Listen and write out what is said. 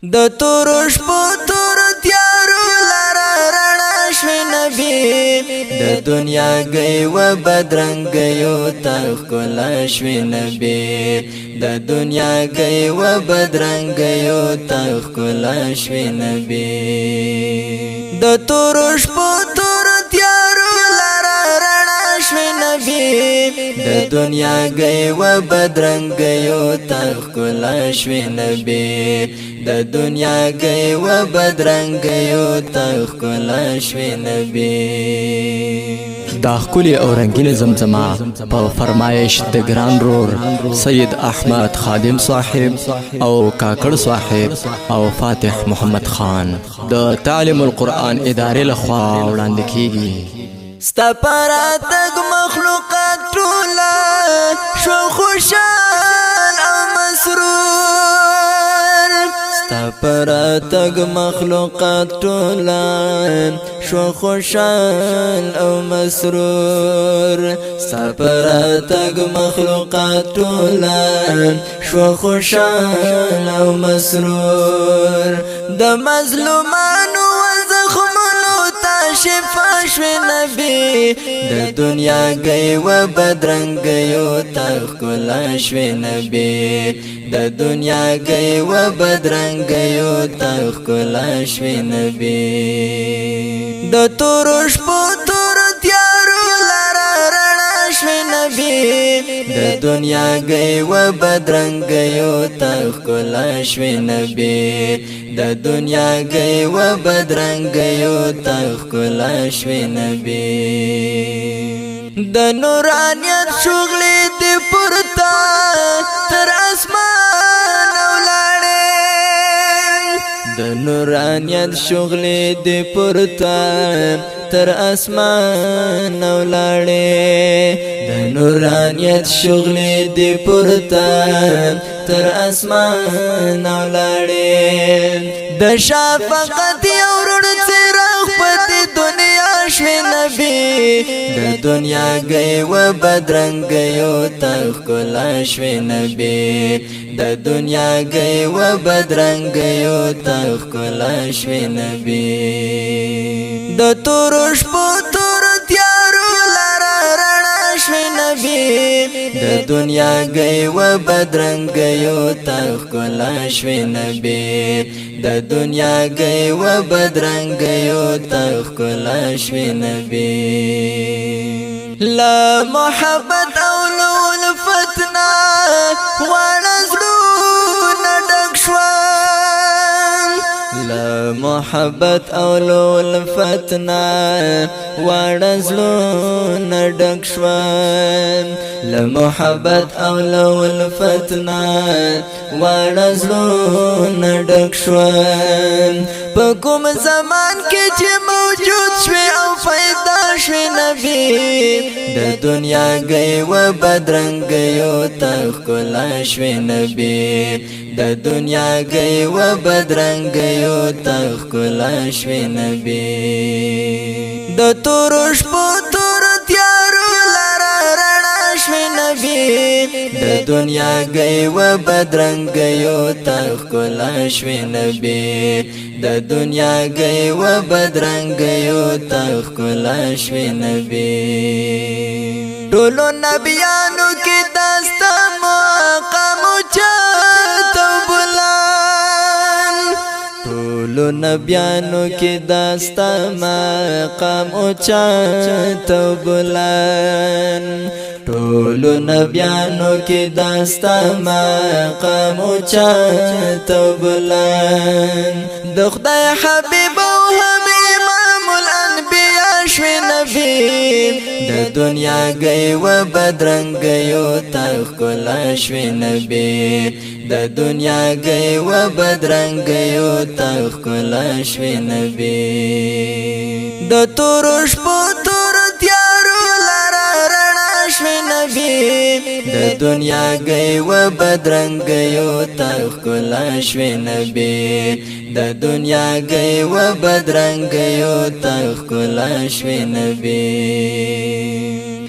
د تورو شپو تور تیارو لرا رڼا شوی نبی د دنیا گئی و بدرنګیو تا ښکلا شوی نبی د دنیا گئی و بدرنګیو تا ښکلا شوی نبی د تورو شپو تور تیارو لرا رڼا شوی نبی د دنیا گئی و بدرنګیو تا ښکلا شوی نبی د دنیا گئی و بدرنګیو تا ښکلا شوی نبی دا ښکلې او رنګینه زمزمه په فرمایش د ګران رور سید احمد خادم صاحب او کاکړ صاحب او فاتح محمد خان د تعلیم القرآن ادارې لخوا وړاندې کیږي. ستا پراتګ مخلوقات ټوله شو خوشحال او مسرور ستا پراتګ مخلوقات ټوله شو خوشحال او مسرور ستا پراتګ مخلوقات ټوله شو خوشحال او مسرور د مظلومانو شفا شوی نبی د دنیا گئی و بدرنګیو تا ښکلا شوی نبی د دنیا گئی و بدرنګیو تا ښکلا شوی نبی د تورو شپو تور تیارو لرا رڼا شوی نبی د دنیا گئی و بدرنګیو تا ښکلا شوی نبی د دنیا گئی و بدرنګیو تا ښکلا شوی نبی د نورانیت شغلې دې پورته تر اسمان ولاړې د نورانیت شغلې دې پورته تر اسمان ولاړې د نورانیت شغلې دې پورته تر اسمان ولاړې د شفقت یو رڼ څراغ په دنیا شوی نبی د دنیا گئی و بدرنګیو تا ښکلا شوی نبی د دنیا گئی و بدرنګیو تا ښکلا شوی نبی د تورو شپو تور تیارو لرا رڼا شوی نبی د دنیا گئی و بدرنګیو تا ښکلا شوی نبی د دنیا گئی و بدرنګیو تا ښکلا شوی نبی لا محبت او الفتنا وانا زړونه ډک شول لا محبت او الفتنا وانا زړونه ډک شول لا محبت او الفتنا وانا زړونه ډک شول په کوم زمان کې چې موجود شوی او پیدا شوی نبی د دنیا گئی و بدرنګیو تا ښکلا شوی نبی د دنیا گئی و بدرنګیو تا ښکلا شوی نبی د تورو شپو تور تیارو لرا رڼا شوی نبی د دنیا گئی و بدرنګیو تا ښکلا شوی نبی د دنیا گئی و بدرنګیو تا ښکلا شوی نبی ټولو نبیانو کې داستا مقام اوچت او بلند ټولو نبیانو کې داستا مقام اوچت او بلند ټولو نبیانو کې داستا مقام اوچت او بلند د خدای حبیب او هم امام الانبیاء شوی نبی د دنیا گئی و بدرنګیو تا ښکلا شوی نبی د دنیا گئی و بدرنګیو تا ښکلا شوی نبی د تورو شپو تور تیارو لرا رڼا شوی نبی د دنیا گئی و بدرنګیو تا ښکلا شوی نبی د دنیا گئی و بدرنګیو تا ښکلا شوی نبی